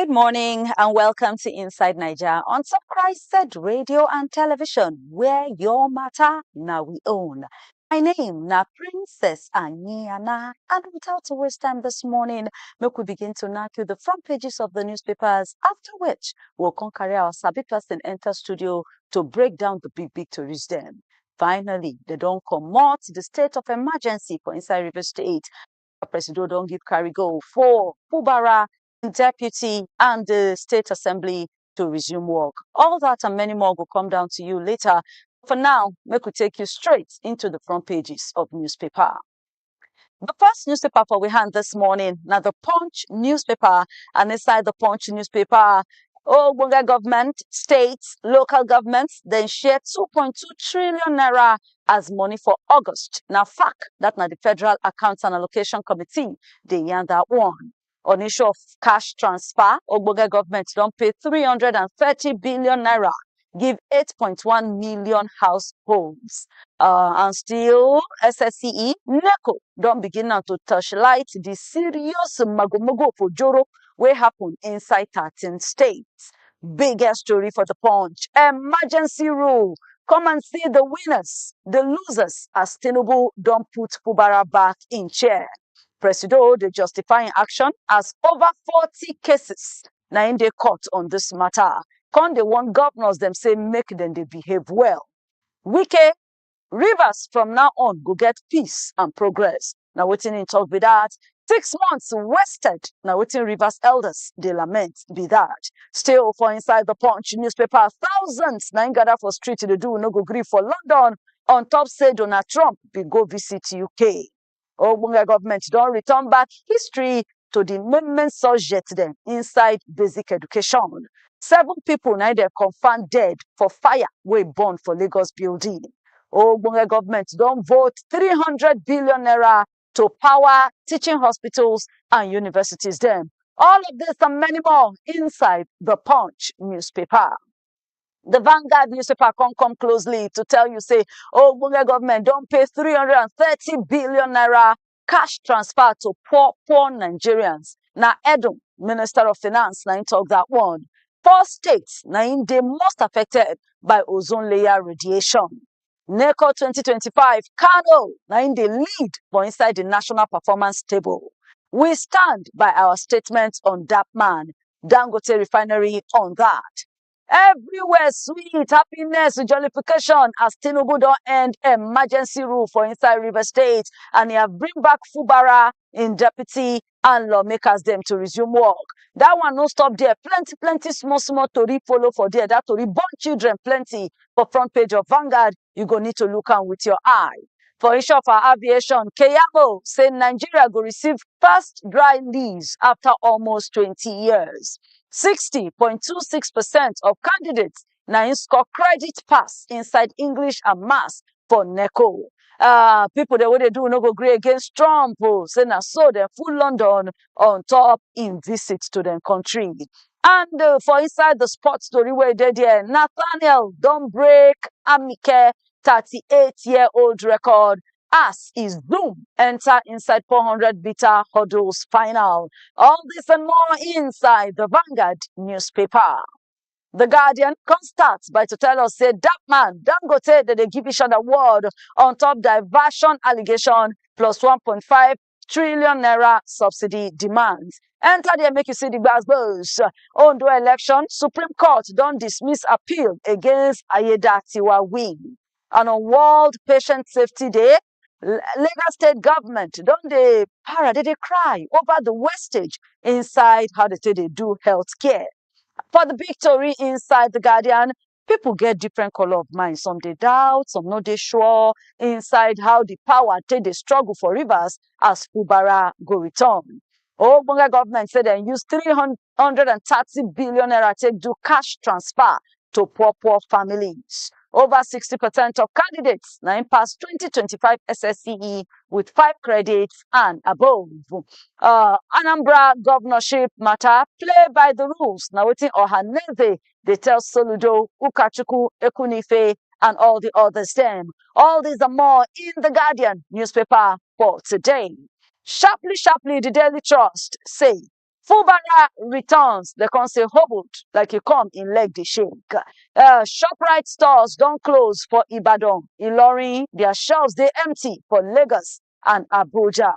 Good morning and welcome to Inside Niger on Top Christ Radio and Television, where your matter now we own. My name na Princess Aniana, and without a waste time this morning, make we begin to knock you the front pages of the newspapers, after which we'll come carry our sabi person enter studio to break down the big to reach them. Finally, they don't come out the state of emergency for inside River State. President don't give carry go for Fubara, deputy, and the state assembly to resume work. All that and many more will come down to you later. For now, make we take you straight into the front pages of newspaper. The first newspaper for we hand this morning, now the Punch newspaper, and inside the Punch newspaper, Bunga government, states, local governments, then share 2.2 trillion naira as money for August. Now, fact that now the Federal Accounts and Allocation Committee, they yarn that one. On issue of cash transfer, Bunga government don't pay 330 billion naira, give 8.1 million households. And still, SSCE, NECO don't begin now to touch light the serious magomago for Joro will happen inside 13 states. Biggest story for the Punch. Emergency rule. Come and see the winners, the losers, as Tinubu don't put Fubara back in chair. Presido, the justifying action as over 40 cases now in the court on this matter. Con they want governors them say make them they behave well. Wike, Rivers from now on go get peace and progress. Now waiting in talk be that. 6 months wasted. Now waiting Rivers elders they lament be that. Still for inside the Punch newspaper, thousands now gather for street to do no go grief for London. On top say Donald Trump be go visit UK. Bunga government don't return back history to the moment subject them inside basic education. 7 people now they confirmed dead for fire way born for Lagos building. Bunga government don't vote 300 billion naira to power teaching hospitals and universities them. All of this and many more inside the Punch newspaper. The Vanguard newspaper come closely to tell you, say, Bunga government don't pay 330 billion naira cash transfer to poor Nigerians. Now, Edom, Minister of Finance, now talk that one. 4 states, now they most affected by ozone layer radiation. NECO 2025, Kano, now in the lead for inside the national performance table. We stand by our statement on that man. Dangote refinery on that. Everywhere sweet happiness, jollification as Tinubu don't end emergency rule for inside River State, and he have bring back Fubara in deputy and lawmakers them to resume work. That one no stop there. Plenty small tori follow for there. That tori born children plenty for front page of Vanguard. You go need to look on with your eye. For issue of our aviation, Keyamo say Nigeria go receive first dry lease after almost 20 years. 60.26% of candidates now in score credit pass inside English and Maths for NECO. People that what they do no go agree against Trump. Say now so they full London on top in visit to their country. And for inside the sports story where they there, Nathaniel don't break Amike 38-year-old record as is Zoom enter inside 400 meter hurdles final. All this and more inside the Vanguard newspaper. The Guardian starts by to tell us, say, that man, Dangote, that they give each other award on top diversion allegation plus 1.5 trillion naira subsidy demands. Enter there, make you see the gbas. On the election, Supreme Court don't dismiss appeal against Ayedatiwa win. And on World Patient Safety Day, Lagos State government don't they cry over the wastage inside how they do health care. For the victory inside the Guardian, people get different color of mind. Some they doubt, some not they sure inside how the power take the struggle for Rivers as Fubara go return. Bunga government said they use 330 billion naira take do cash transfer to poor families. Over 60% of candidates now pass 2025 SSCE with 5 credits and above. Anambra governorship matter, play by the rules. Now waiting Ohaneze, they tell Soludo, Ukachuku, Ekunife, and all the others them. All these and more in the Guardian newspaper for today. Sharply, the Daily Trust say Fubara returns. They can say hobbled like he come in leg the shake. ShopRite stores don't close for Ibadan. Ilorin, their shelves they empty for Lagos and Abuja.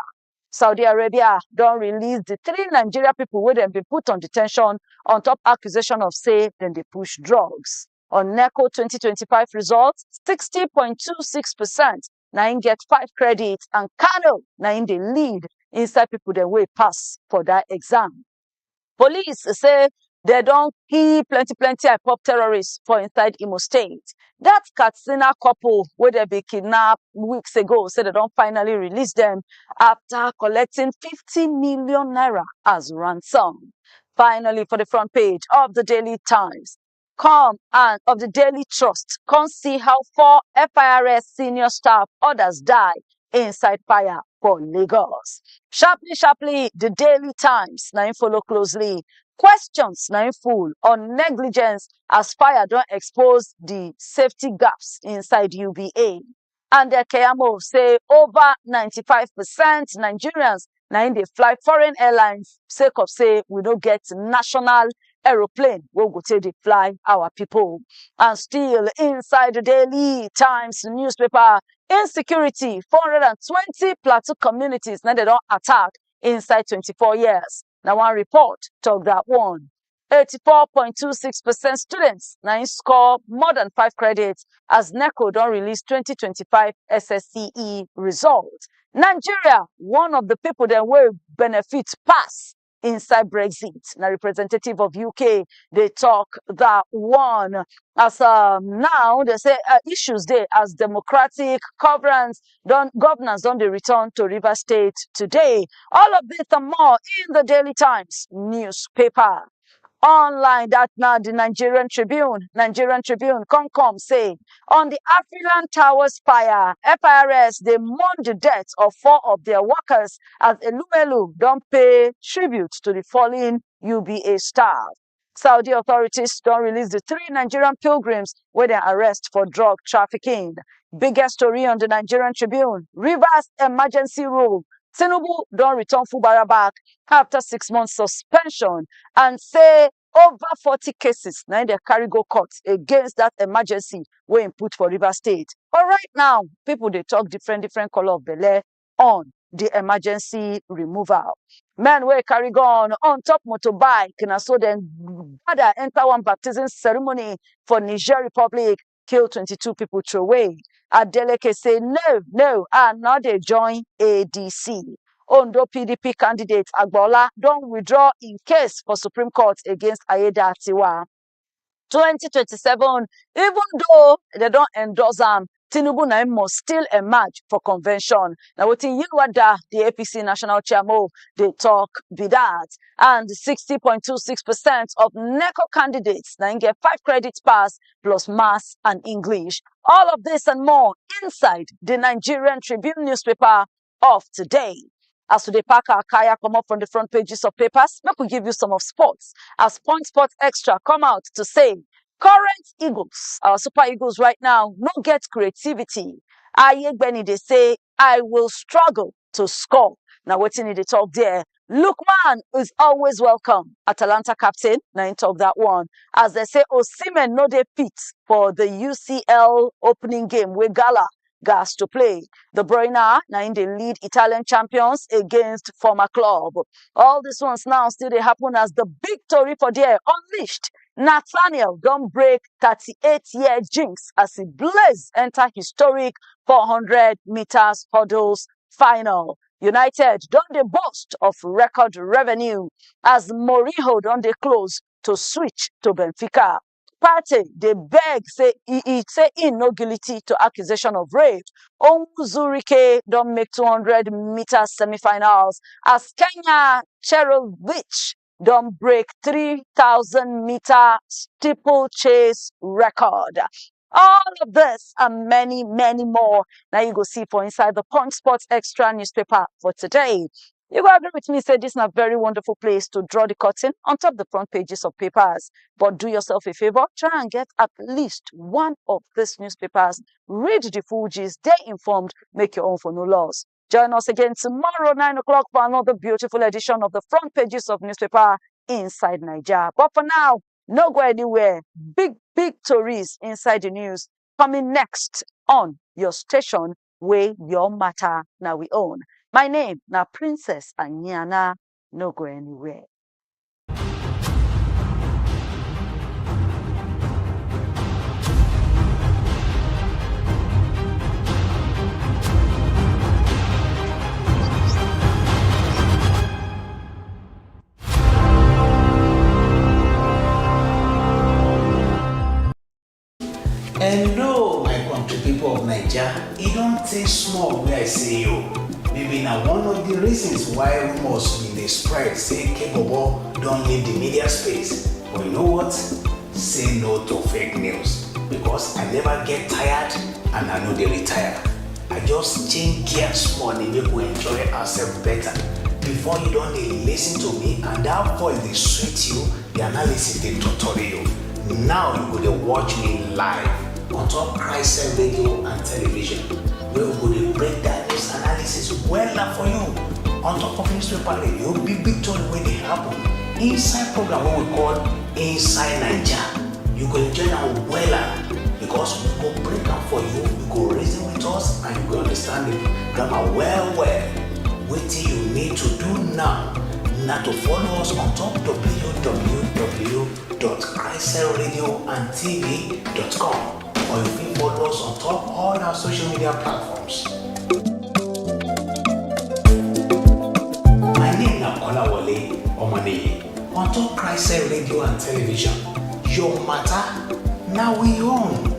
Saudi Arabia don't release the three Nigeria people where they be put on detention on top accusation of say then they push drugs. On NECO 2025 results, 60.26% now get 5 credits and Kano now in the lead inside people the way pass for that exam. Police say they don't keep plenty pop terrorists for inside Imo State. That Katsina couple where they be kidnapped weeks ago said they don't finally release them after collecting 50 million naira as ransom. Finally, for the front page of the Daily Times, come and of the Daily Trust, come see how 4 FIRS senior staff others die inside fire for Lagos. Sharply, the Daily Times, now follow closely. Questions now full on negligence as fire don't expose the safety gaps inside UBA. And the Kayamo say over 95% Nigerians now in they fly foreign airlines sake of say we don't get national aeroplane we go take they fly our people. And still inside the Daily Times newspaper, insecurity 420 plateau communities now they don't attack inside 24 years. Now one report talk that one. 84.26% students now score more than 5 credits as NECO don't release 2025 SSCE results. Nigeria, one of the people that will benefit pass inside Brexit. Now, representative of UK, they talk that one as now they say issues there as democratic governance don't they return to River State today. All of this and more in the Daily Times newspaper. Online that now the Nigerian Tribune come say on the Afrilan Towers fire, FIRS they mourn the death of 4 of their workers as Elumelu don't pay tribute to the fallen UBA staff. Saudi authorities don't release the 3 Nigerian pilgrims where they arrest for drug trafficking. Biggest story on the Nigerian Tribune, Rivers emergency rule. Tinubu don't return Fubara back after 6 months suspension and say over 40 cases now they carry go court against that emergency we put for River State. But right now, people they talk different color of belle on the emergency removal. Men wey carry gun on top motorbike na so then gather enter one baptism ceremony for Niger Republic, kill 22 people throw away. Adeleke say no, and now they join ADC. Ondo PDP candidate Agbola don't withdraw in case for Supreme Court against Ayeda Atiwa. 2027, even though they don't endorse them, Tinubu na must still emerge for convention. Now, what in Yinwada, the APC national chairman, they talk be that. And 60.26% of NECO candidates now get 5 credits pass plus maths and English. All of this and more inside the Nigerian Tribune newspaper of today. As to the pack our kaya come up from the front pages of papers, make we give you some of sports. As Point Sports Extra come out to say, current Eagles, our Super Eagles right now, no get creativity. Ayegbeni, they say, I will struggle to score. Now, what's in the talk there? Lookman is always welcome. Atalanta captain, now in talk that one. As they say, Osimhen no dey fit for the UCL opening game with Gala gas to play. De Bruyne now in the lead Italian champions against former club. All these ones now still they happen as the big story for there unleashed. Nathaniel don't break 38-year jinx as he blaze enter historic 400 meters hurdles final. United don't they boast of record revenue as Mourinho don't they close to switch to Benfica. Party, they beg, say he no guilty to accusation of rape. Zurike don't make 200 meters semifinals as Kenya Cherovich don't break 3,000-meter steeplechase record. All of this and many more. Now you go see for inside the Punch Sports Extra newspaper for today. You go agree with me, say this is a very wonderful place to draw the curtain on top the front pages of papers. But do yourself a favor, try and get at least one of these newspapers. Read the full gist, stay informed, make your own for no loss. Join us again tomorrow, 9 o'clock, for another beautiful edition of the front pages of newspaper inside Nigeria. But for now, no go anywhere. Big, big stories inside the news coming next on your station where your matter now we own. My name now Princess Anyana. No go anywhere. Hello, my country people of Nigeria. It don't take small where I say you. Maybe now one of the reasons why rumors in the spread say Kebobo don't leave the media space. But you know what? Say no to fake news. Because I never get tired and I know they retire. I just change gears small and make we enjoy ourselves better. Before you don't listen to me and that voice they sweet you, the analysis they tutorial you. Now you go to watch me live on top Christ Radio and television. We will go to break that news analysis well for you. On top of newspaper radio, big story where they happen. Inside program what we call Inside Nigeria. You go enjoy our well because we go break down for you, you go reason with us and you go understand the grammar well. What you need to do now to follow us on top www.christradioandtv.com or you can follow us on top all our social media platforms. My name is Olawale Omaniyi on top Christ Radio and Television. Your matter now we own.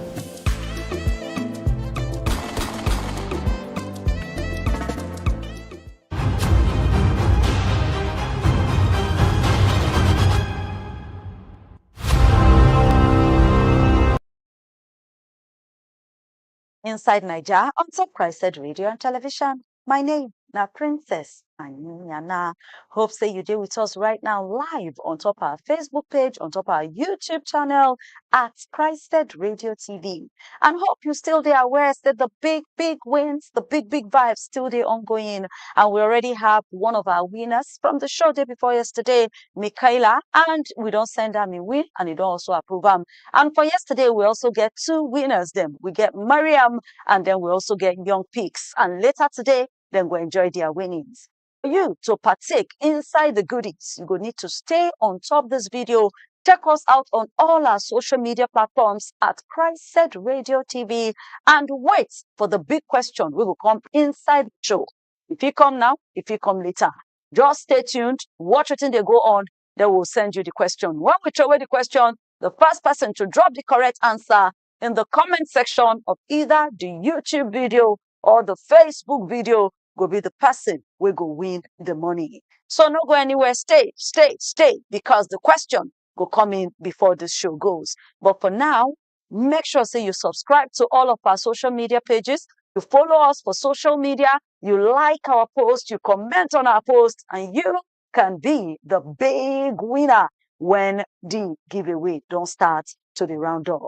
Inside Nigeria on top Christ Radio and Television. My name na Princess Anyana. Hope say you deal with us right now live on top our Facebook page, on top our YouTube channel at Christ Radio TV. And hope you still there aware that the big wins, the big vibes still there ongoing. And we already have one of our winners from the show day before yesterday, Michaela, and we don't send them a win and you don't also approve them. And for yesterday, we also get two winners then. We get Mariam and then we also get Young Peaks. And later today, then we'll enjoy their winnings. For you to partake inside the goodies, you will need to stay on top this video. Check us out on all our social media platforms at Christ Radio TV and wait for the big question. We will come inside the show. If you come now, if you come later, just stay tuned, watch it and they go on, then we'll send you the question. When we throw away the question, the first person to drop the correct answer in the comment section of either the YouTube video or the Facebook video will be the person we go win the money. So no go anywhere, stay, because the question will come in before this show goes. But for now, make sure say you subscribe to all of our social media pages, you follow us for social media, you like our post, you comment on our post, and you can be the big winner when the giveaway don't start to the round up.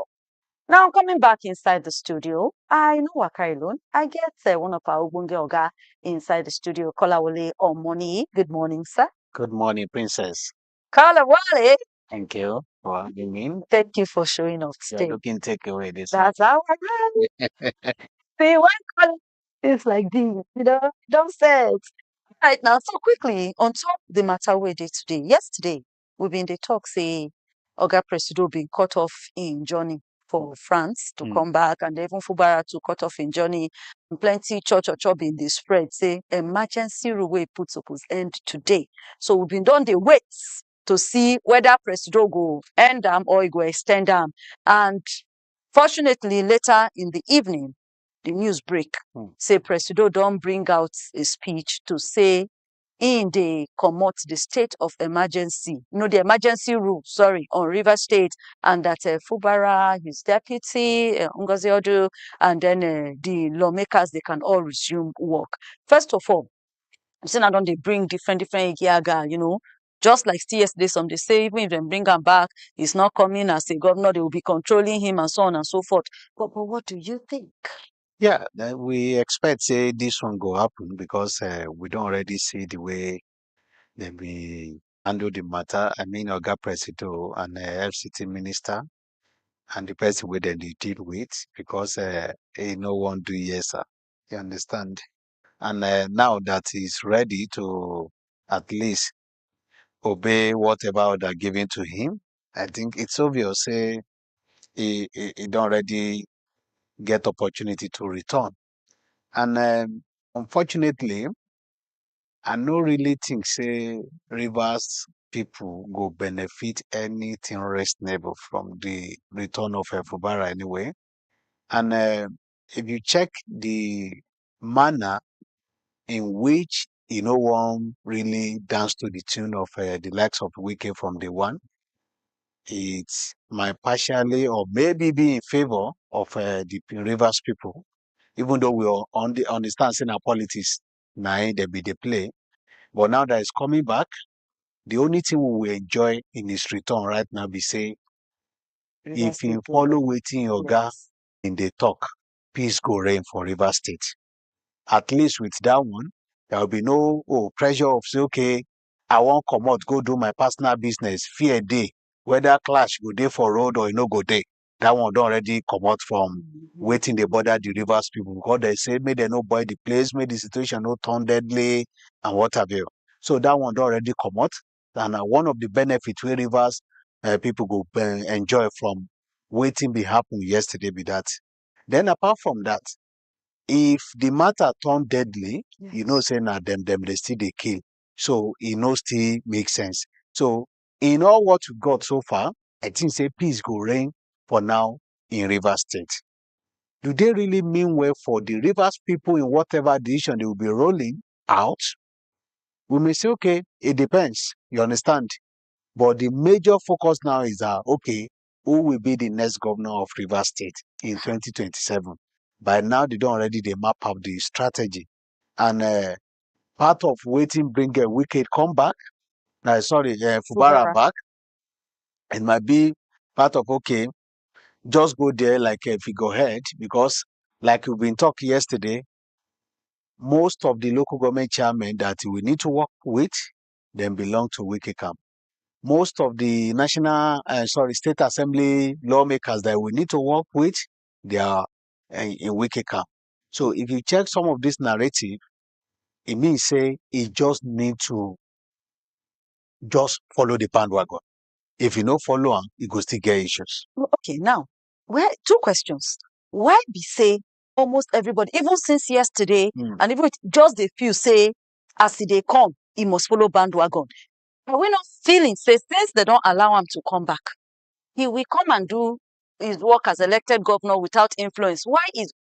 Now, coming back inside the studio, I know Waka alone. I get one of our Ubunge Oga inside the studio, Kolawole Omoni. Good morning, sir. Good morning, Princess. Kolawole. Thank you for having me. Thank you for showing up today. You're looking take away this. That's how I am. See, one color is like this, don't say it. Right now, so quickly, on top the matter we did today. Yesterday, we've been in the talk, say, Oga Presido being cut off in journey for France to come back, and even Fubara to cut off in journey. And plenty church in the spread, say, emergency rule we put suppose end today. So we've been done the wait to see whether Presido go end them or he go extend them. And fortunately, later in the evening, the news break. Say Presido don't bring out a speech to say in the comot the state of emergency, the emergency rule, on River State, and that Fubara, his deputy, Ngozi Odu, and then the lawmakers, they can all resume work. First of all, see now don't they bring different Igiaga, just like still yesterday, some they say even if they bring him back, he's not coming as a governor, they will be controlling him and so on and so forth. But what do you think? Yeah, we expect say this one go happen because we don't already see the way they be handle the matter. I mean, Oga Presido and FCT minister and the person where they deal with because no one do yes, sir. You understand? And now that he's ready to at least obey whatever they're giving to him, I think it's obvious. Say he don't already get opportunity to return. And unfortunately, I no really think say Rivers people go benefit anything reasonable from the return of Fubara anyway. And if you check the manner in which no one really dance to the tune of the likes of Wike from the one, it might partially or maybe be in favor of the Rivers people, even though we all understand saying our politics, now they be the play. But now that it's coming back, the only thing we will enjoy in his return right now be say, Rivers if you people. follow waiting your guy Yes. in the talk, peace go reign for River State. At least with that one, there will be no pressure of say, okay, I won't come out, go do my personal business, fear day, whether clash go day for road or no go day. That one don't already come out from Mhm. waiting the border the rivers people because they say may they no boy the place, may the situation no turn deadly and what have you. So that one don't already come out. And one of the benefits where rivers people go enjoy from waiting be happen yesterday be that. Then apart from that, if the matter turn deadly, Yes. say na them they still they kill. So still make sense. So in all what we got so far, I think say peace go reign for now in Rivers State. Do they really mean well for the Rivers people in whatever decision they will be rolling out? We may say, okay, it depends. You understand? But the major focus now is that, okay, who will be the next governor of Rivers State in 2027? By now, they don't already they map out the strategy. And part of waiting bring a wicked comeback, Fubara Fubara. back, it might be part of, okay, just go there like a figurehead because, like we've been talking yesterday, most of the local government chairmen that we need to work with, then belong to Wiki Camp. Most of the state assembly lawmakers that we need to work with, they are in Wiki Camp. So if you check some of this narrative, it means say it just need to just follow the bandwagon. If you no follow them, you go still get issues. Okay, now, where two questions. Why be say almost everybody, even since yesterday, Mm. and even just the few say, as they come, he must follow bandwagon. Are we not feeling say since they don't allow him to come back, he will come and do his work as elected governor without influence? Why is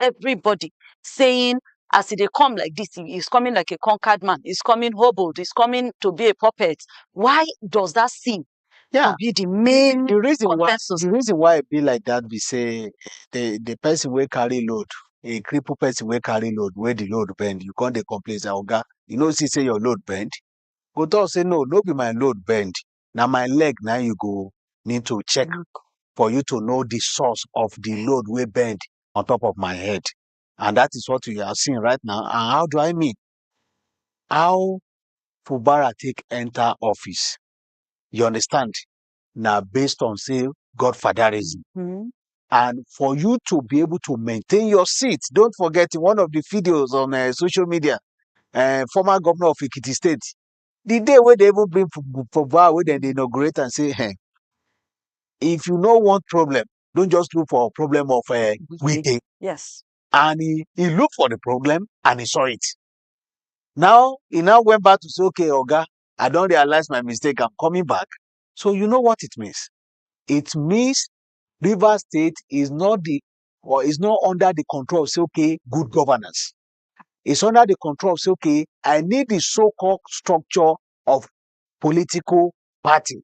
everybody saying as they come like this, he's coming like a conquered man, he's coming hobbled, he's coming to be a puppet? Why does that seem Yeah, to be the main the consensus? reason why it be like that be say the person will carry load, a cripple person will carry load, where the load bend, you can't dey complain say oga, say your load bend. Go talk say no be my load bend. Now my leg now you go need to check for you to know the source of the load we bend on top of my head. And that is what we are seeing right now. And how do I mean? How Fubara take enter office. You understand? Now based on say godfatherism. Mhm. And for you to be able to maintain your seat, don't forget in one of the videos on social media, former governor of Ekiti State, the day where they even bring Fubara, where they inaugurate and say, hey, if you no want problem, don't just look for a problem of Wike. Yes. And he looked for the problem and he saw it. Now, he now went back to say, okay, Oga, I don't realize my mistake. I'm coming back. So you know what it means? It means River State is not is not under the control of say, okay, good governance. It's under the control of say, okay, I need the so-called structure of political party.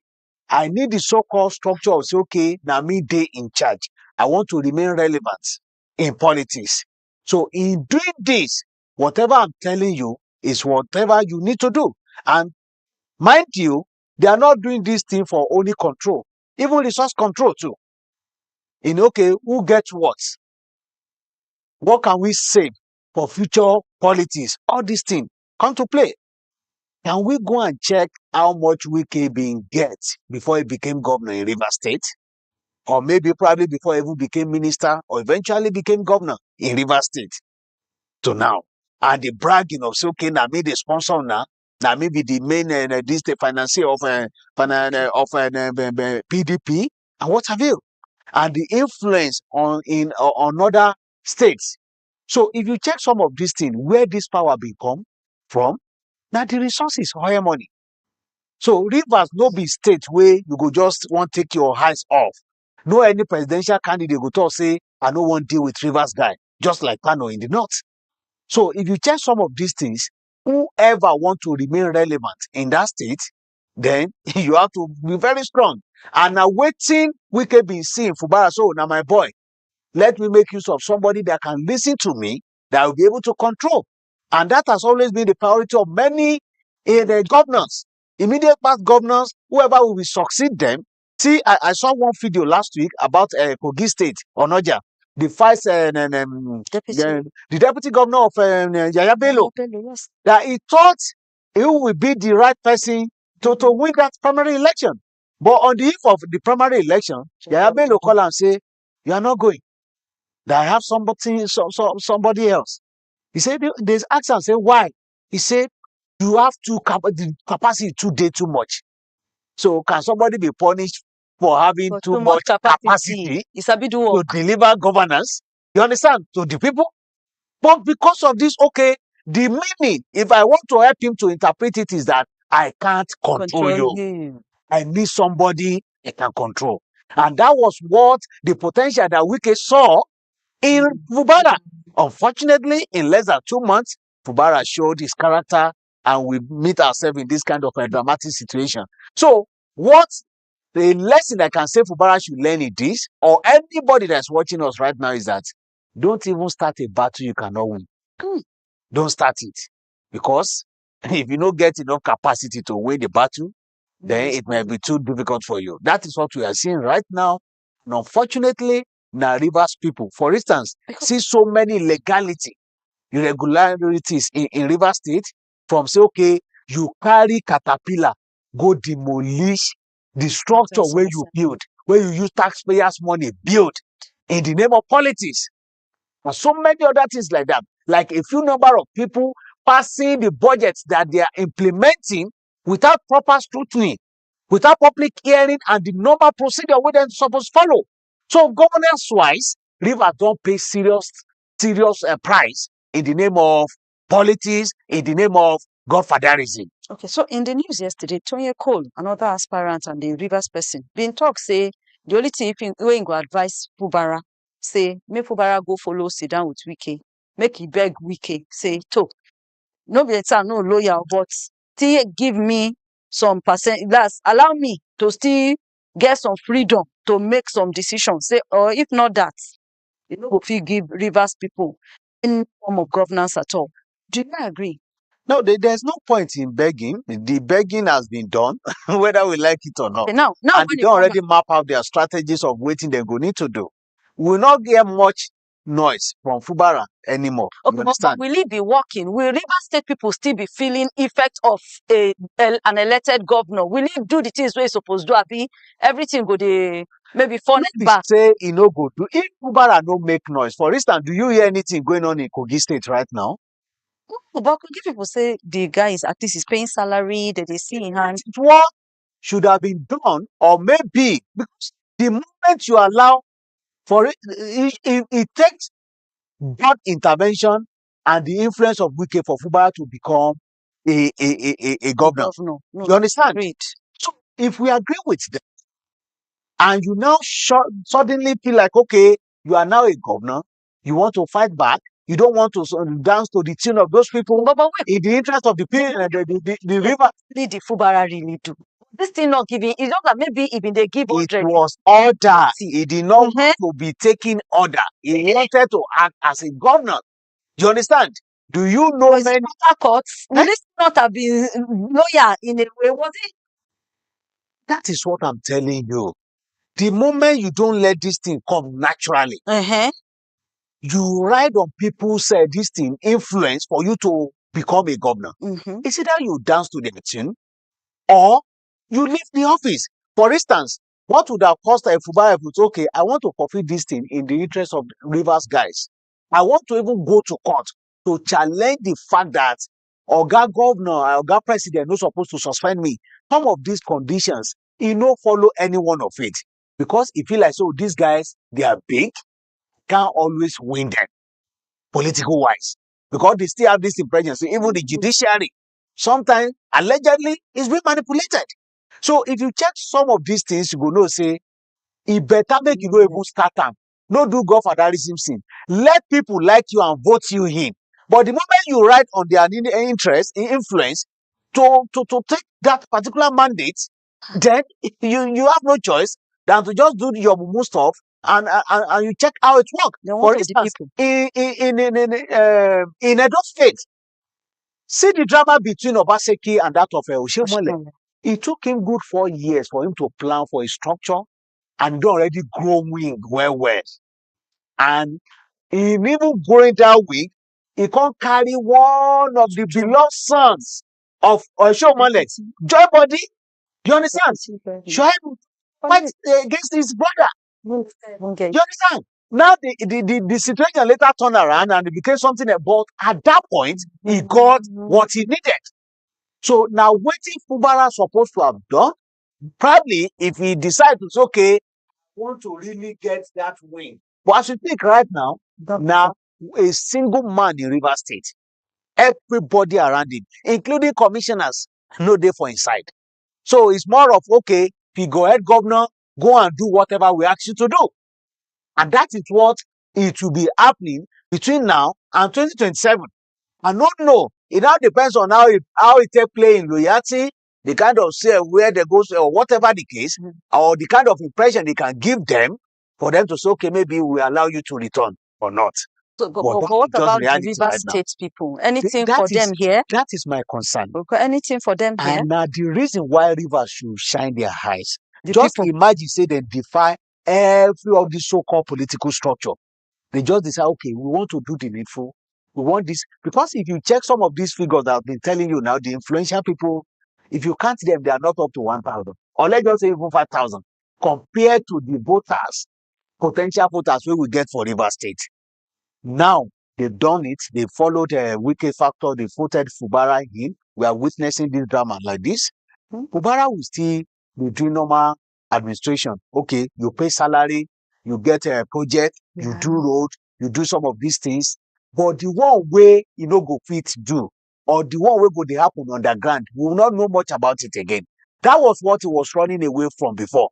I need the so-called structure of say, okay, now me day in charge. I want to remain relevant in politics. So in doing this, whatever I'm telling you is whatever you need to do. And mind you, they are not doing this thing for only control, even resource control too. Okay, who gets what? What can we save for future politics? All these things come to play. Can we go and check how much Wike been get before he became governor in Rivers State? Or maybe probably before he even became minister or eventually became governor in Rivers State to now. And the bragging of say, okay, now me the sponsor now me be the main this the financier of PDP and what have you, and the influence on other states. So if you check some of these things, where this power be come from, now the resources oil money. So Rivers no be state where you go just want take your eyes off. No any presidential candidate go talk say I no want deal with Rivers guy, just like Kano in the north. So if you check some of these things, whoever want to remain relevant in that state, then you have to be very strong. And now waiting we can be seeing Fubara. So now my boy, let me make use of somebody that can listen to me, that will be able to control. And that has always been the priority of many governors, immediate past governors, whoever will succeed them. See, I saw one video last week about Kogi State, Onoja, the vice, the deputy governor of Yaya Bello, Yes. that he thought he will be the right person to win that primary election. But on the eve of the primary election, Yaya Bello call and say, you are not going, that I have somebody else. He said, there's ask and say, why? He said, you have the capacity too much. So can somebody be punished for having But too much capacity to deliver governance? You understand? To the people? But because of this, okay, the meaning, if I want to help him to interpret it, is that I can't control you. I need somebody I can control. And that was what the potential that Wike saw in Fubara. Unfortunately, in less than 2 months, Fubara showed his character and we meet ourselves in this kind of a dramatic situation. So, what the lesson I can say Fubara should learn in this, or anybody that's watching us right now, is that don't even start a battle you cannot win. Don't start it. Because if you don't get enough capacity to win the battle, then it may be too difficult for you. That is what we are seeing right now. And unfortunately, now Rivers people, for instance, see so many irregularities in River State, from say, okay, you carry caterpillar, go demolish the structure where you build, where you use taxpayers' money build in the name of politics. And so many other things like that. Like a few number of people passing the budgets that they are implementing without proper scrutiny, without public hearing and the normal procedure where they're supposed to follow. So governance-wise, Rivers don't pay serious price in the name of politics, in the name of godfatherism. Okay, so in the news yesterday, Tony Cole, another aspirant and the Rivers person, been talk say the only thing if go advise Fubara, say make Fubara go follow sit down with Wike, make he beg Wike, say to no be no lawyer, but still give me some percent. That's allow me to still get some freedom to make some decisions. Say, or if not that, you know, if you give Rivers people any form of governance at all. Do you agree? No, there's no point in begging. The begging has been done, whether we like it or not. Okay, now and they already map out their strategies of waiting they go need to do. We will not get much noise from Fubara anymore. Okay, but will it be working? Will Rivers State people still be feeling effect of an elected governor? Will he do the things we're supposed to do? Everything go the maybe for back. Say he no go do. If Fubara no make noise, for instance, do you hear anything going on in Kogi State right now? No, but Kogi people say the guy is at least is paying salary that they see in hand. What should have been done, or maybe because the moment you allow for it takes God intervention and the influence of Wike for Fubara to become a governor. No, you understand? Great. So if we agree with them, and you now suddenly feel like, okay, you are now a governor, you want to fight back, you don't want to dance to the tune of those people, but in the interest of the people, the river. Did the Fubara really do? This thing not giving, it's not that maybe even they give order. It was order. He did not want to be taking order. He wanted to act as a governor. Do you understand? Do you know many courts? Will this not have been lawyer in a way, was it? That is what I'm telling you. The moment you don't let this thing come naturally, you ride on people's this thing influence for you to become a governor. It's either you dance to their tune or you leave the office. For instance, what would have cost a Fubara if it's okay, I want to forfeit this thing in the interest of Rivers guys. I want to even go to court to challenge the fact that Oga Governor, Oga President not supposed to suspend me. Some of these conditions, he no follow any one of it. Because he feel like, so these guys, they are big, can't always win them political wise. Because they still have this impression. So even the judiciary, sometimes allegedly, is being manipulated. So if you check some of these things, you go know say, e better make you no even start am. No do godfatherism sin. Let people like you and vote you in. But the moment you write on their interest, influence, to take that particular mandate, then you have no choice than to just do your mumu stuff and you check how it works. For instance, in Edo State, see the drama between Obaseki and that of Oshomole. It took him good 4 years for him to plan for a structure and they already grow wing well. And in even growing that wing, he can't carry one of the beloved sons of Oshomole. Joy body, you understand? Shoaib fight against his brother. You understand? Now the situation later turned around and it became something else. But at that point, he got what he needed. So now waiting Fubara supposed to have done, probably if he decides to say, okay, I want to really get that win. But as you think right now, a single man in River State, everybody around him, including commissioners, no day for inside. So it's more of, okay, if you go ahead, governor, go and do whatever we ask you to do. And that is what it will be happening between now and 2027. I don't know. It now depends on how it take play in loyalty, the kind of say where they go, or whatever the case, or the kind of impression they can give them for them to say, okay, maybe we allow you to return or not. So, but what about the River State people? Anything for them here? That is my concern. Anything for them here? And the reason why Rivers should shine their eyes. Just imagine, say they defy every of the so-called political structure. They just decide, okay, we want to do the needful. We want this. Because if you check some of these figures that I've been telling you now, the influential people, if you count them, they are not up to 1,000. Or let's just say even 5,000. Compared to the voters, potential voters we will get for River State. Now, they've done it. They followed a wicked factor. They voted Fubara in. We are witnessing this drama like this. Fubara will still be doing normal administration. Okay, you pay salary, you get a project, you do road, you do some of these things. But the one way you know go fit do, or the one way go they happen underground, we will not know much about it again. That was what he was running away from before.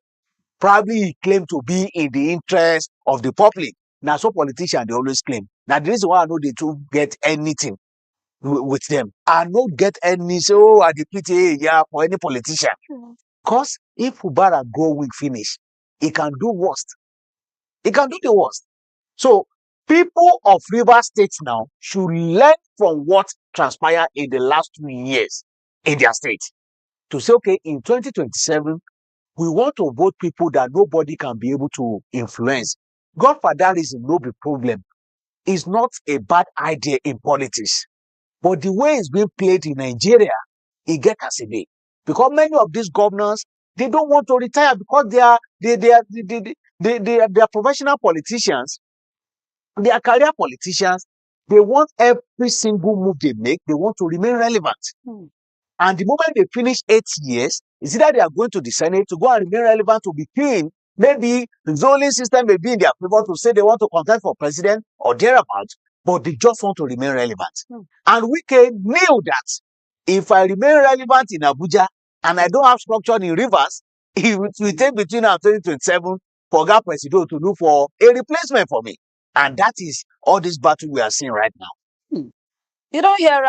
Probably he claimed to be in the interest of the public. Now, some politicians they always claim. Now, the reason why I know they don't get anything with them. I don't get any so at the PTA for any politician. Because if Fubara go weak finish, he can do worst. He can do the worst. So people of River State now should learn from what transpired in the last 2 years in their state. To say, okay, in 2027, we want to vote people that nobody can be able to influence. Godfatherism no be problem. It's not a bad idea in politics. But the way it's being played in Nigeria, it gets as a day. Because many of these governors, they don't want to retire because they are professional politicians. They are career politicians. They want every single move they make, they want to remain relevant. And the moment they finish 8 years, it's either they are going to the Senate to go and remain relevant to be king. Maybe the zoning system may be in their favor to say they want to contest for president or thereabouts, but they just want to remain relevant. And Wike knew that if I remain relevant in Abuja and I don't have structure in Rivers, it will take between now and 2027 for Oga Presido to look for a replacement for me. And that is all this battle we are seeing right now. You don't hear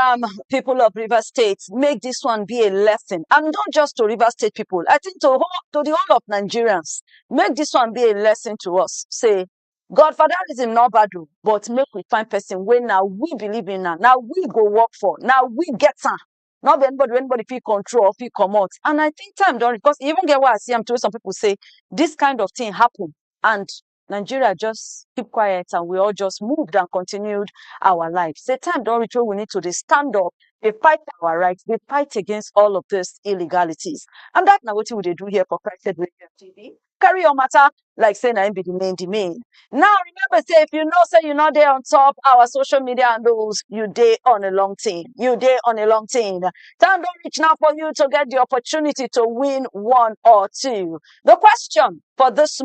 people of River State make this one be a lesson, and not just to River State people. I think to the whole of Nigerians, make this one be a lesson to us. Say, Godfatherism not bad, but make we find person where now we believe in now we go work for, now we get her. Not anybody feel control or feel come out. And I think time done because even get what I see, I'm told some people say this kind of thing happen, and Nigeria just keep quiet and we all just moved and continued our lives. The time don't reach where we need to dey stand up, they fight our rights, they fight against all of these illegalities. And that now what we do here for Christ Radio TV. Carry your matter like say na be the main. Now remember, say if you know say you're not there on top our social media handles, you day on a long team. You day on a long team. Time don't reach now for you to get the opportunity to win one or two. The question for this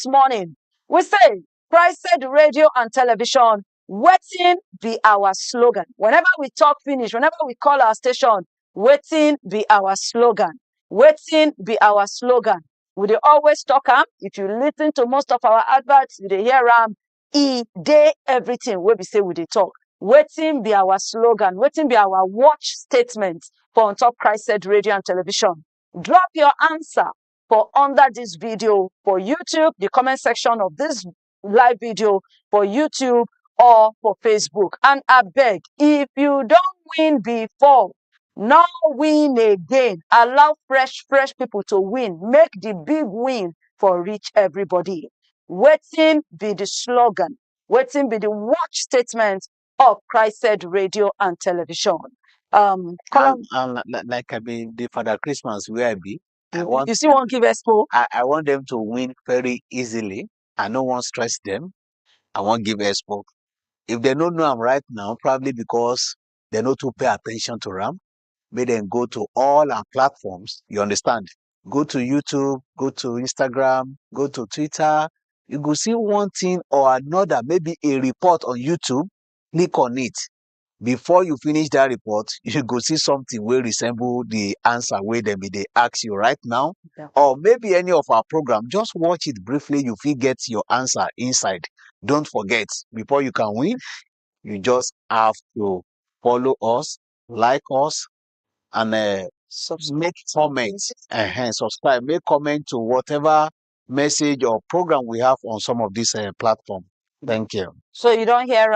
morning, we say, Christ said radio and television, waiting be our slogan. Whenever we talk finish, whenever we call our station, waiting be our slogan. Waiting be our slogan. We dey always talk am. If you listen to most of our adverts, you dey hear am. E dey everything wey be say we dey talk. Waiting be our slogan. Waiting be our watch statement for On Top Christ Said Radio and Television. Drop your answer for under this video for YouTube, the comment section of this live video for YouTube or for Facebook. And I beg, if you don't win before, now win again. Allow fresh people to win. Make the big win for reach everybody. Waiting be the slogan. Waiting be the watch statement of Christ Said Radio and Television. Like I mean, the Father Christmas where I be, you still want to give expo? I want them to win very easily. I don't want stress them. I want give expo. If they don't know I'm right now, probably because they not to pay attention to RAM. May then go to all our platforms. You understand? Go to YouTube, go to Instagram, go to Twitter. You go see one thing or another, maybe a report on YouTube. Click on it. Before you finish that report, you go see something will resemble the answer where they ask you right now. Yeah. Or maybe any of our program. Just watch it briefly. You will get your answer inside. Don't forget, before you can win, you just have to follow us, like us, and make comments. Subscribe, make comment to whatever message or program we have on some of these platforms. Thank you. So you don't hear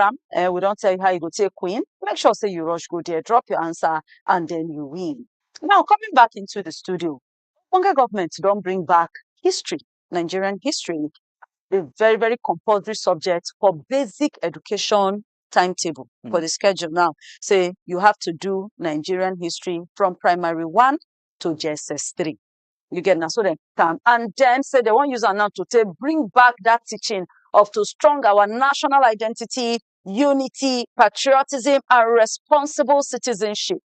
we don't tell you how you go take win. Make sure say you rush go there, drop your answer, and then you win. Now coming back into the studio, Bonga government don't bring back history, Nigerian history, a very compulsory subject for basic education timetable for the schedule now. Say you have to do Nigerian history from primary 1 to JSS 3. You get now, so then come and then say they won't use it now to bring back that teaching of to strong our national identity, unity, patriotism, and responsible citizenship.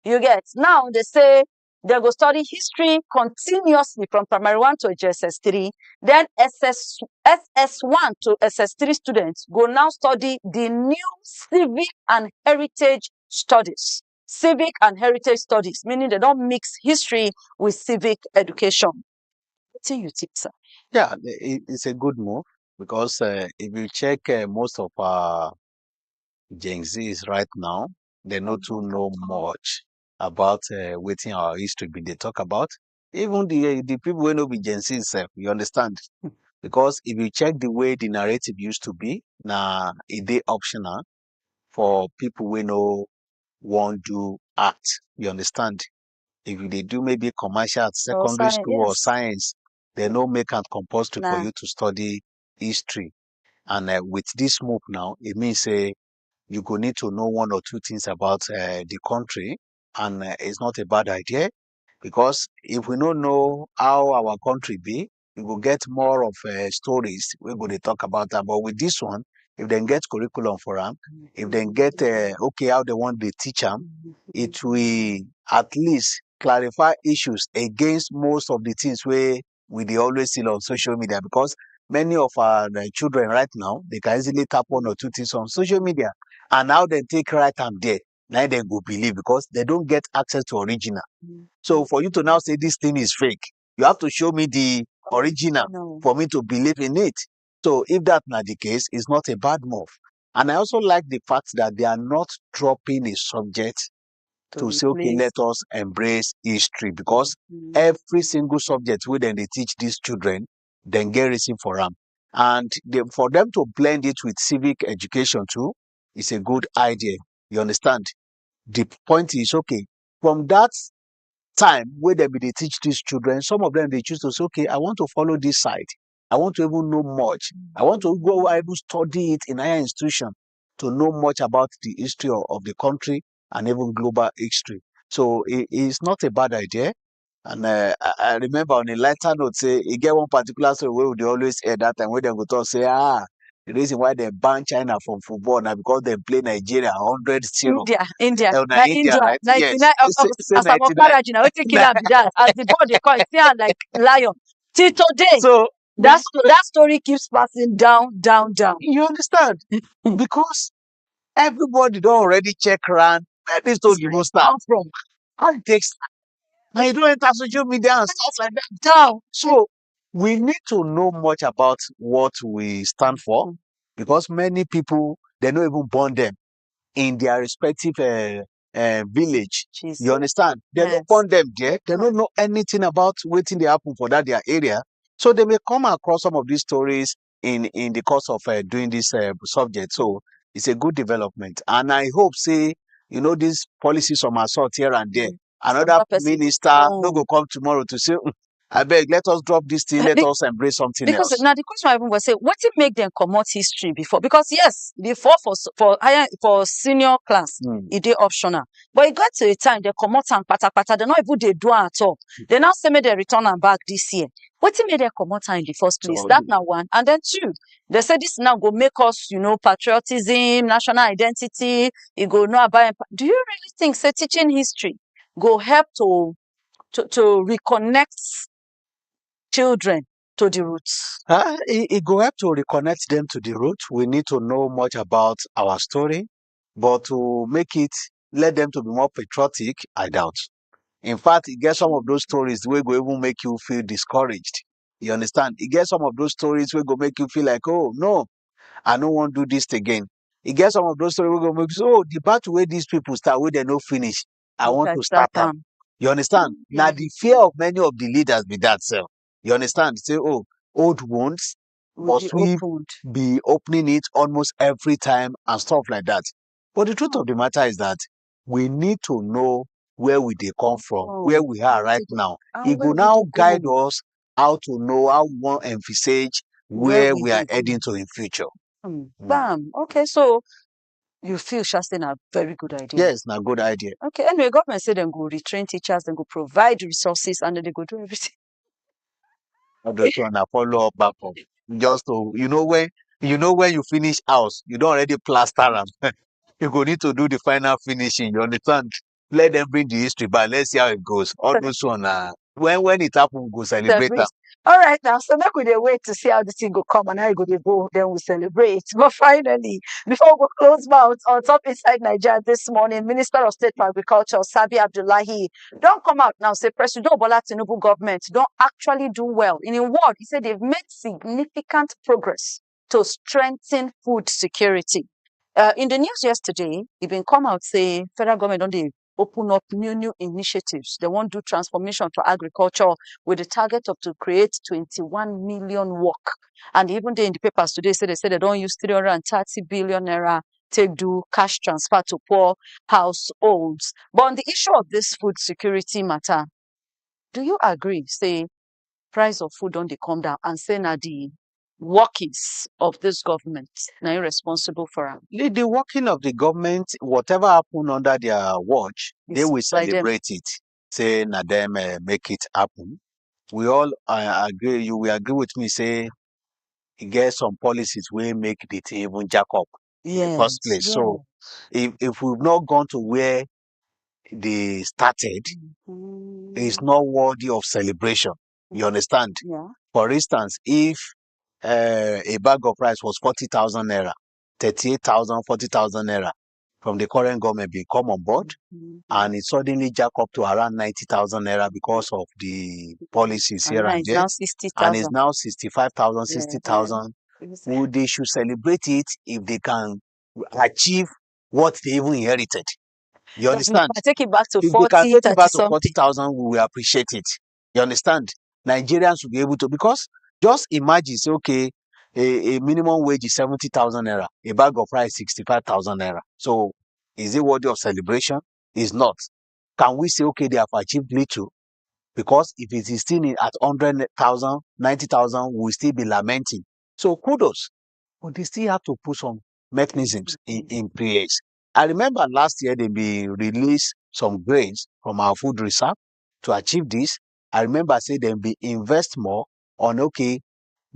You get now they say they go study history continuously from primary 1 to JSS 3. Then SS1 to SS3 students go now study the new civic and heritage studies. Civic and heritage studies, meaning they don't mix history with civic education. What do you think, sir? Yeah, it's a good move because if you check most of our Gen Zs right now, they not to know much about waiting our history be they talk about. Even the people who know be Gen Z itself, you understand? Because if you check the way the narrative used to be, now it is optional for people who know want to act. You understand? If they do maybe commercial at secondary school or science, they no make it compulsory for you to study history. And with this move now, it means you go need to know one or two things about the country, and it's not a bad idea because if we don't know how our country be, we will get more of stories we're going to talk about that. But with this one, if they get curriculum for them, if they get okay how they want to teach them, it will at least clarify issues against most of the things we they always see on social media, because many of our children right now, they can easily tap one or two things on social media, and now they take right hand there. Now they go believe because they don't get access to original. So for you to now say this thing is fake, you have to show me the original for me to believe in it. So if that's not the case, it's not a bad move. And I also like the fact that they are not dropping a subject to say, okay, let us embrace history, because every single subject where they teach these children, then get reason for them. And for them to blend it with civic education too, is a good idea. You understand? The point is, okay, from that time where they teach these children, some of them they choose to say, okay, I want to follow this side. I want to even know much. I want to go and even study it in higher institution to know much about the history of the country and even global history. So it's not a bad idea. And I remember on a lighter note, say, you get one particular story where they always hear that time where they go to say, the reason why they ban China from football now because they play Nigeria 100-0. India, Na India, India, right? Yes. 99 Say as I'm 99. Farage now, wetin kill am be that. As the ball dey come, e still like lion. Till today, So that story keeps passing down, down, down. you understand? Because everybody don't already check around where this story go start. Come from How it takes. And you don't enter social media and stuff like that. down. So we need to know much about what we stand for because many people they don't even born them in their respective village. Jesus. You understand? They don't Yes. born them there. They don't know anything about waiting they happen for that their area. So they may come across some of these stories in the course of doing this subject. So it's a good development. And I hope, say, these policies from assault here and there. Another Another person minister no go come tomorrow to say, I beg, let us drop this thing, let us embrace something Because else. now the question I even was say, what did make them comot history before? Because yes, before for senior class, it dey optional. But it got to a time they comot am pata. They not even they do am at all. They now say me they return am back this year. What did make them comot am in the first place? So, That now one. And then two, they say this now go make us, patriotism, national identity. It go know about. Do you really think say teaching history go help to reconnect children to the roots? it go help to reconnect them to the root. We need to know much about our story, but to make it, let them to be more patriotic, I doubt. In fact, it gets some of those stories where go even make you feel discouraged. You understand? It gets some of those stories where go make you feel like, oh no, I don't want to do this again. It gets some of those stories where go make you say, oh, the battle where these people start, where they no finish. I want to start them. You understand? Now the fear of many of the leaders be that self. You understand? Say, oh, old wounds, must we be opening it almost every time and stuff like that. But the truth of the matter is that we need to know where we they come from, where we are right now. It will now guide us how to know how we want to emphasize where we are heading to in future. Bam. Okay, so you feel Shastin a very good idea. Yes, a good idea. Okay, anyway, government said them go retrain teachers, then go provide resources, and then they go do everything. Just want to follow up back up. Just to when you finish house, you don't already plaster them. You go need to do the final finishing. You understand? Let them bring the history back. Let's see how it goes. All those one when it happens, go celebrate them. All right, now so make we dey wait to see how the thing go come and how it go dey go. Then we celebrate. But finally, before we close mouth on top inside Nigeria this morning, Minister of State for Agriculture Sabi Abdullahi don't come out now say President Bola Tinubu government don't actually do well. In a word, he said they've made significant progress to strengthen food security. In the news yesterday, he been come out say federal government don't dey open up new initiatives. They want to do transformation for agriculture with the target of to create 21 million work. And even they in the papers today say they don't use 330 billion naira take do cash transfer to poor households. But on the issue of this food security matter, do you agree? Say price of food don't they come down and say now the workings of this government now irresponsible for them. The working of the government, whatever happened under their watch, they will celebrate it. Say na them make it happen. We all agree. You will agree with me. Say get some policies will make the thing even jack up in the first place. Yes. So if we've not gone to where they started, it's not worthy of celebration. You understand? Yeah. For instance, if a bag of rice was 40,000 naira, 38,000, 40,000 naira from the current government be come on board, and it suddenly jack up to around 90,000 naira because of the policies here and there, and it's now 65,000, 60,000. They should celebrate it if they can achieve what they even inherited. You understand? Take it back to if 40, they can take it back to 30 40,000, we will appreciate it. You understand? Nigerians will be able to, because just imagine, say, okay, a minimum wage is 70,000 naira, a bag of rice 65,000 naira. So is it worthy of celebration? It's not. Can we say, okay, they have achieved little? Because if it is still at 100,000, 90,000, we'll still be lamenting. So kudos. But they still have to put some mechanisms in place. I remember last year they released some grades from our food reserve to achieve this. I remember say they be invest more on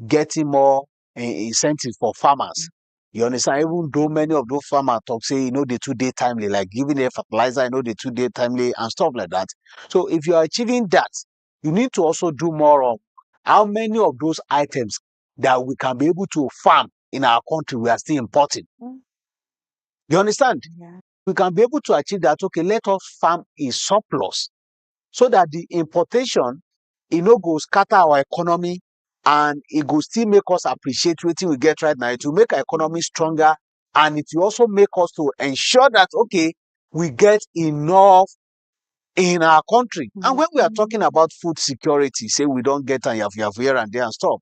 getting more incentives for farmers. You understand? Even though many of those farmers talk say, they too day timely, like giving a fertilizer, they too day timely and stuff like that. So if you are achieving that, you need to also do more of how many of those items that we can be able to farm in our country we are still importing. You understand? Yeah. We can be able to achieve that. Okay, let us farm a surplus so that the importation, go scatter our economy and it go still make us appreciate what we get right now. It will make our economy stronger and it will also make us to ensure that, okay, we get enough in our country. And when we are talking about food security, say we don't get and you have here and there and stuff,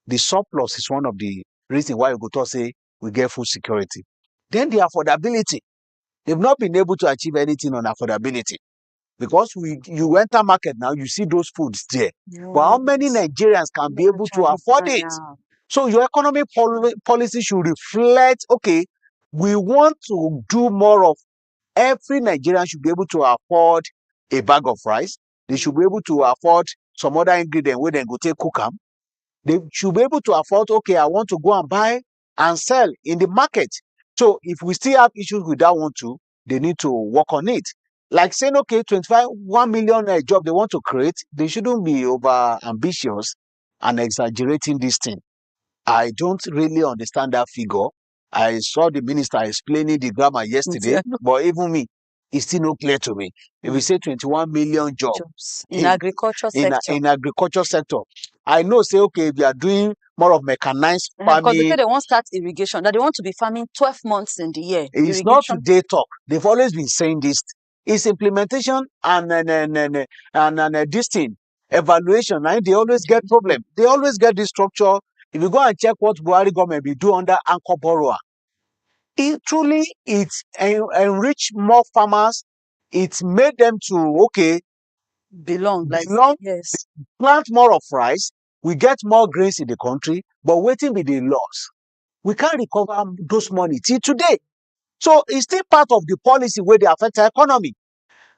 the surplus is one of the reasons why we go to say we get food security. Then the affordability. They've not been able to achieve anything on affordability. Because you enter market now, you see those foods there. But how many Nigerians can be able to afford it? So your economic policy should reflect, okay, we want to do more of every Nigerian should be able to afford a bag of rice. They should be able to afford some other ingredient where they go take cook them. They should be able to afford, okay, I want to go and buy and sell in the market. So if we still have issues with that one too, they need to work on it. Like saying, okay, 1 million job they want to create, they shouldn't be over ambitious and exaggerating this thing. I don't really understand that figure. I saw the minister explaining the grammar yesterday, but even me, it's still not clear to me. If we say 21 million jobs in agriculture sector, in agriculture sector, I know say okay, if you are doing more of mechanized farming, because they say they won't start irrigation, that they want to be farming 12 months in the year. It's irrigation. Not today talk. They've always been saying this. It's implementation and this thing evaluation. And they always get problem. They always get this structure. If you go and check what Buhari government be do under anchor borrower, it enrich more farmers. It made them to belong, yes, plant more of rice. We get more grains in the country, but waiting be the loss. We can't recover those money till today. So it's still part of the policy where they affect the economy.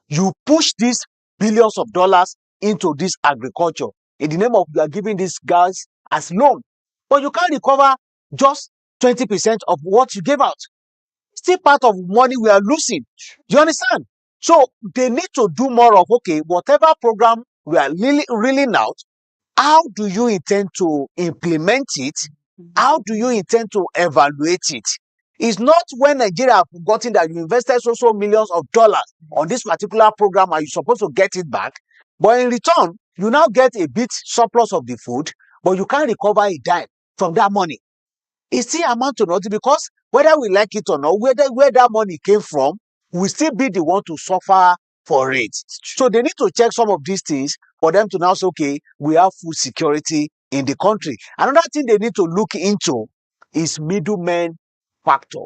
You push these billions of dollars into this agriculture in the name of you are giving these guys as loan, but you can't recover just 20% of what you gave out. Still part of money we are losing. You understand? So they need to do more of whatever program we are reeling out. How do you intend to implement it? How do you intend to evaluate it? It's not when Nigeria have forgotten that you invested so millions of dollars on this particular program and you're supposed to get it back. But in return, you now get a bit surplus of the food, but you can't recover a dime from that money. It still amount to nothing because whether we like it or not, where that money came from, we still be the one to suffer for it. So they need to check some of these things for them to now say, okay, we have food security in the country. Another thing they need to look into is middlemen factor.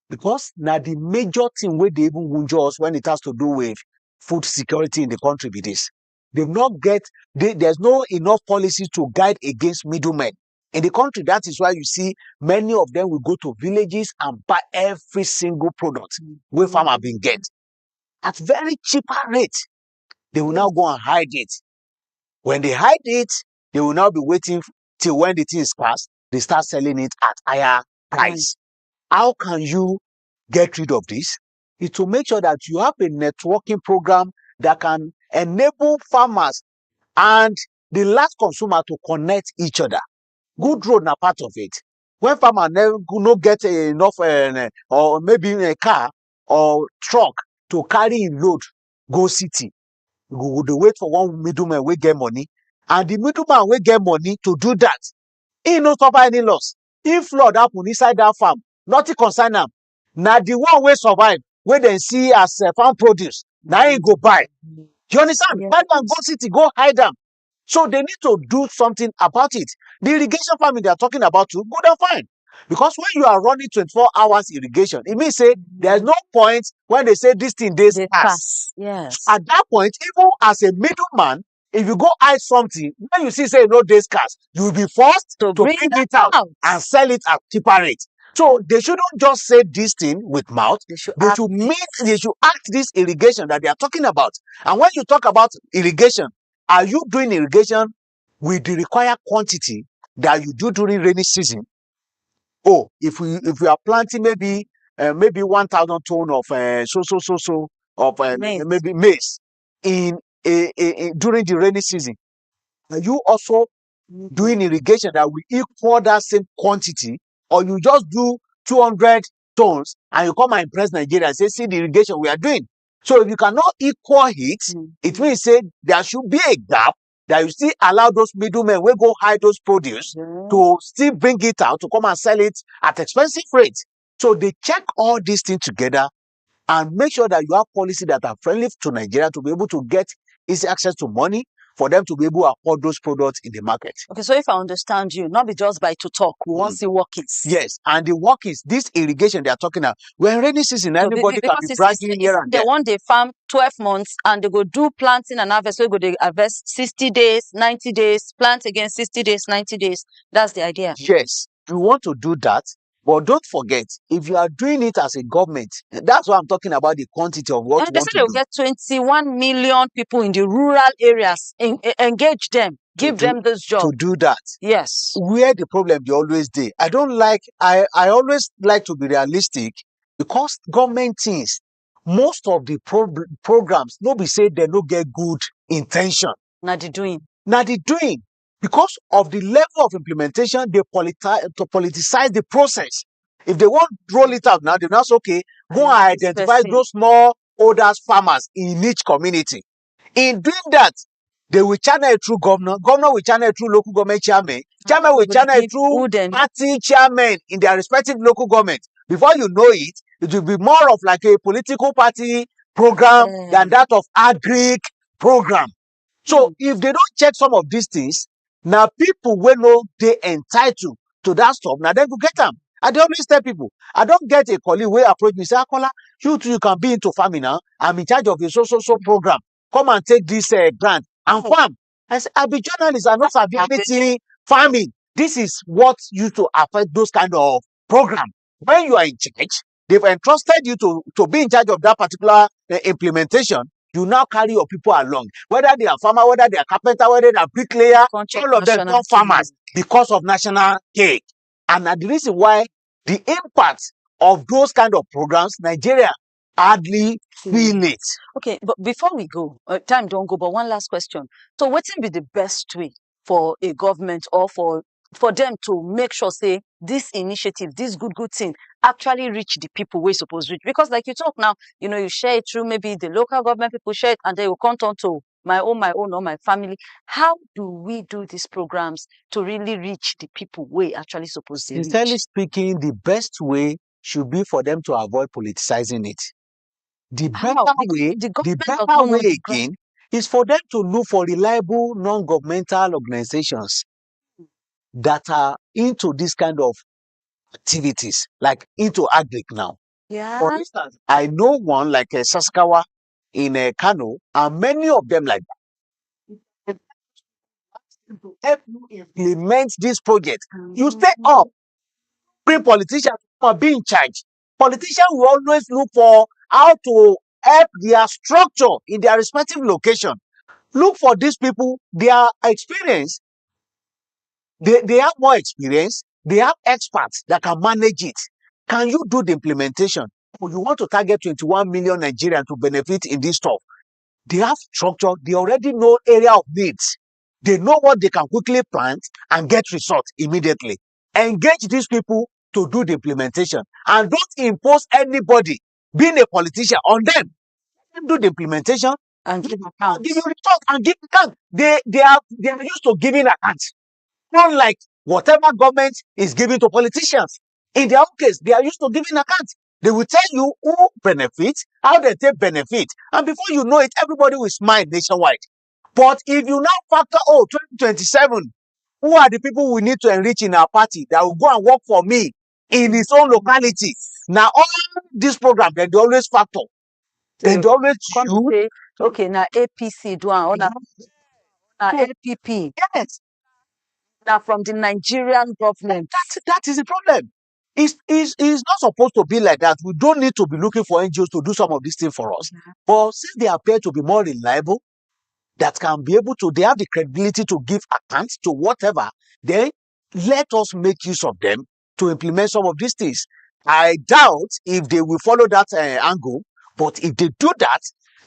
Because now the major thing where they even wunjure us when it has to do with food security in the country be this. There's no enough policy to guide against middlemen. In the country, that is why you see many of them will go to villages and buy every single product where farmer been get at very cheaper rate. They will now go and hide it. When they hide it, they will now be waiting till when the thing is passed, they start selling it at higher price. How can you get rid of this? Is to make sure that you have a networking program that can enable farmers and the last consumer to connect each other. Good road na part of it. When farmer no get enough or maybe a car or truck to carry him load go city, go dey wait for one middleman wey get money, and the middleman wey get money to do that, he no suffer any loss. If flood happen inside that farm, nothing concern am. Na the one wey survive, wey dem see as farm produce, na him go buy. You understand? Buy am go city, go hide am. So they need to do something about it. The irrigation farming they are talking about too, good and fine. Because when you are running 24 hours irrigation, it means say there's no point when they say this thing they scarce. Yes. At that point, even as a middleman, if you go hide something, when you see say no dey scarce, you will be forced To to bring bring that it out out. and sell it at cheaper rate. So they shouldn't just say this thing with mouth. They should They act should mean, they should act this irrigation that they are talking about. And when you talk about irrigation, are you doing irrigation with the required quantity that you do during rainy season? Oh, if we are planting maybe 1,000 ton of so of maize. maybe maize in during the rainy season, are you also doing irrigation that will equal that same quantity, or you just do 200 tons and you come and impress Nigeria and say, see the irrigation we are doing? So if you cannot equal it, it means say there should be a gap that you still allow those middlemen wey go hide those produce to still bring it out to come and sell it at expensive rate. So they check all these things together and make sure that you have policy that are friendly to Nigeria to be able to get easy access to money for them to be able to afford those products in the market. Okay, so if I understand you, not be just by to talk, we want to see workings. Yes, and the work is this irrigation they are talking about. When rainy season, So anybody can be bragging here and they there. want they farm 12 months and they go do planting and harvest. So they harvest 60 days, 90 days, plant again 60 days, 90 days. That's the idea. Yes, you want to do that, but don't forget, if you are doing it as a government, that's why I'm talking about the quantity of what And you they want say to they'll get 21 million people in the rural areas. Engage them, give them this job. to do that. Yes. Where the problem they always dey. I always like to be realistic, because government things, most of the programs no be say they no get good intention. Now the doing. Now the doing, because of the level of implementation, they politicize the process. If they want roll it out now, they now say, okay, go and identify those small holders farmers in each community. In doing that, they will channel it through governor will channel it through local government chairman will channel it through party chairman in their respective local government. Before you know it, it will be more of like a political party program than that of agric program. So if they don't check some of these things, now people wey no dey entitled to that stuff, now dem go get am. I dey always tell people, I don't get a colleague wey approach me say, Akola, you too, you can be into farming now. I'm in charge of a so program. Come and take this grant and farm. I say, I be journalist, I no sabi anything farming. This is what used to affect those kind of program. When you are in charge, they've entrusted you to be in charge of that particular implementation. You now carry your people along, whether they are farmer, whether they are carpenter, whether they are bricklayer, all of them become farmers because of national cake. And the reason why the impact of those kind of programs, Nigeria hardly feel it. Okay, but before we go, time don't go, but one last question. So what will be the best way for a government or for them to make sure, say, this initiative, this good thing actually reach the people we're supposed to reach? Because like you talk now, you share it through maybe the local government people share it and they will count on to my own or my family. How do we do these programs to really reach the people we actually supposed to reach? Sincerely speaking, the best way should be for them to avoid politicizing it. The better way again is for them to look for reliable non-governmental organizations that are into this kind of activities, like into agric now. Yeah. For instance, I know one like Saskawa in Kano, and many of them like that. To help you implement this project, you stay up, bring politicians to be in charge. Politicians will always look for how to help their structure in their respective location. Look for these people, their experience. They have more experience. They have experts that can manage it. Can you do the implementation? You want to target 21 million Nigerians to benefit in this stuff. They have structure. They already know area of needs. They know what they can quickly plant and get results immediately. Engage these people to do the implementation, and don't impose anybody being a politician on them. Do the implementation and give account. Give you result and give account. They are used to giving accounts. Not like whatever government is giving to politicians. In their own case, they are used to giving accounts. They will tell you who benefits, how they take benefit, and before you know it, everybody will smile nationwide. But if you now factor, 2027, who are the people we need to enrich in our party that will go and work for me in his own locality. Now all this program, they always factor. They always choose. Say, okay, now APC do or now LPP. Yes. Now from the Nigerian government. That is the problem. It's not supposed to be like that. We don't need to be looking for NGOs to do some of these things for us. But since they appear to be more reliable, that can be able to, they have the credibility to give account to whatever, then let us make use of them to implement some of these things. I doubt if they will follow that angle, but if they do that,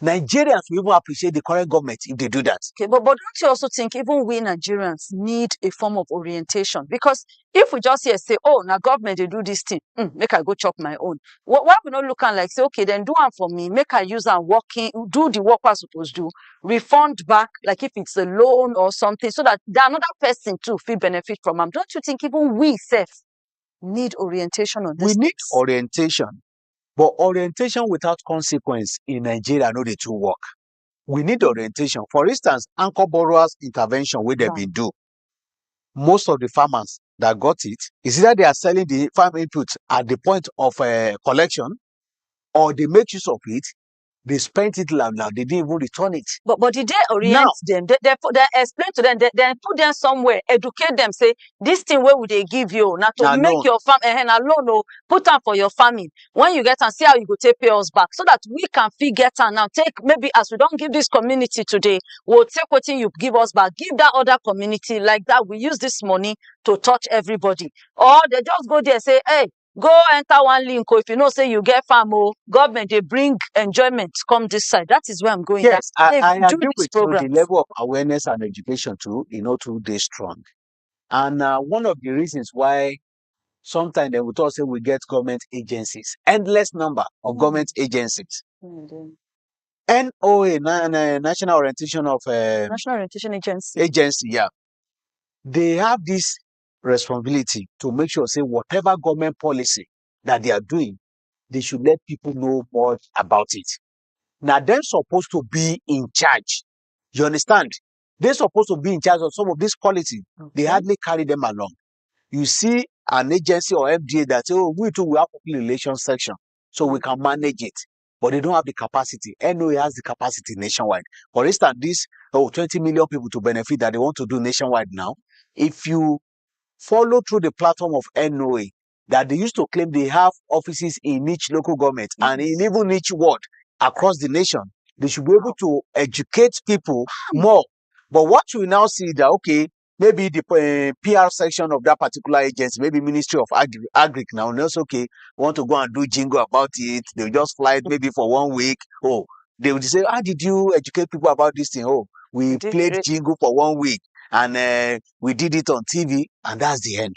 Nigerians will even appreciate the current government if they do that. Okay, but don't you also think even we Nigerians need a form of orientation? Because if we just here say, oh, now government they do this thing, make I go chop my own. Why we not looking like say, okay, then do one for me, make I use and working, do the work I supposed to do, refund back, like if it's a loan or something, so that the another person too feel benefit from them. Don't you think even we self need orientation on this? We need orientation, but orientation without consequence in Nigeria no dey too work. We need orientation. For instance, anchor borrowers intervention where they've been do. Most of the farmers that got it is either they are selling the farm input at the point of collection, or they make use of it. They spent it now. They didn't even return it. But did they orient them? They explain to them. They put them somewhere, educate them. Say this thing where would they give you now to make your farm and alone put them for your farming. When you get and see how you go take pay us back, so that we can figure and now take maybe as we don't give this community today, we'll take what you give us back, give that other community like that. We use this money to touch everybody, or they just go there and say, hey. Go enter one link. If you know, say you get farm, government, they bring enjoyment come this side. That is where I'm going. Yes, I agree with you. The level of awareness and education too, too they strong. And one of the reasons why sometimes they would also we get government agencies, endless number of government agencies. NOA, National Orientation Agency, yeah. They have this responsibility to make sure, say, whatever government policy that they are doing, they should let people know more about it. Now, they're supposed to be in charge. You understand? They're supposed to be in charge of some of this policy. Okay. They hardly carry them along. You see an agency or FDA that say, oh, we too, we have a public relations section, so we can manage it. But they don't have the capacity. NOA has the capacity nationwide. For instance, this 20 million people to benefit that they want to do nationwide now. If you follow through the platform of NOA, that they used to claim they have offices in each local government and in even each ward across the nation, they should be able to educate people more. But what you now see that, okay, maybe the PR section of that particular agency, maybe Ministry of Agric now, knows, okay, want to go and do jingle about it. They'll just fly it maybe for 1 week. Oh, they would say, how did you educate people about this thing? Oh, we played jingle for 1 week and we did it on TV, and that's the end.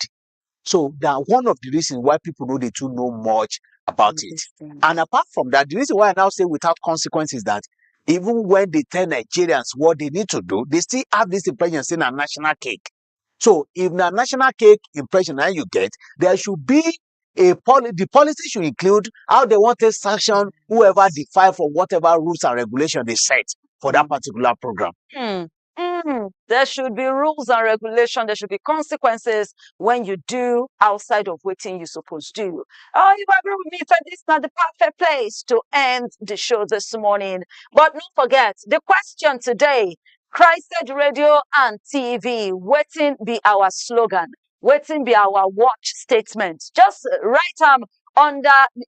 So that one of the reasons why people know they too know much about it. And apart from that, the reason why I now say without consequences is that even when they tell Nigerians what they need to do, they still have this impression saying a national cake. So if the national cake impression that you get, there should be the policy should include how they want to sanction whoever defy for whatever rules and regulations they set for that particular program. There should be rules and regulations. There should be consequences when you do outside of what you're supposed to do. Oh, you agree with me? So this is not the perfect place to end the show this morning. But don't forget, the question today, Christed Radio and TV, waiting be our slogan, waiting be our watch statement. Just write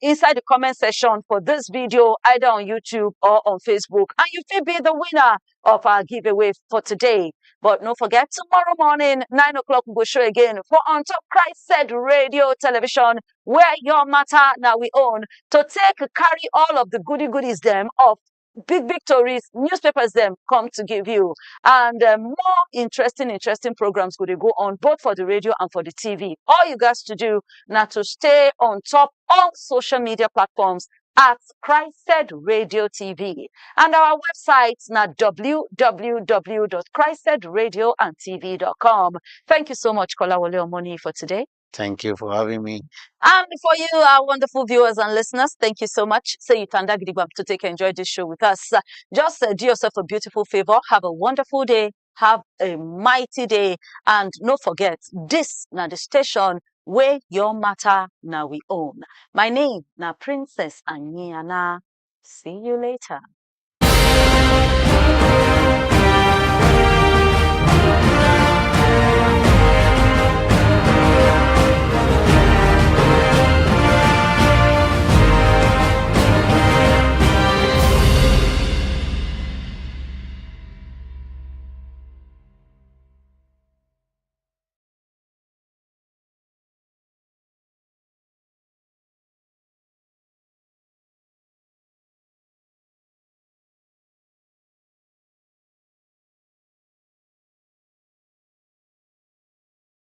inside the comment section for this video, either on YouTube or on Facebook, and you will be the winner of our giveaway for today. But don't forget, tomorrow morning, 9 o'clock, we'll show again for On Top Christed Radio Television, where your matter now we own, to carry all of the goodies them of big victories, newspapers them come to give you. And more interesting programs could go on both for the radio and for the TV. All you guys to do now to stay on top of social media platforms at Christed Radio TV. And our website now www.christedradioandtv.com. Thank you so much, Kolawole Omoni, for today. Thank you for having me. And for you, our wonderful viewers and listeners, thank you so much. So you can to enjoy this show with us. Just do yourself a beautiful favor. Have a wonderful day. Have a mighty day. And don't forget, this now the station where your matter now we own. My name na Princess Aniana. See you later.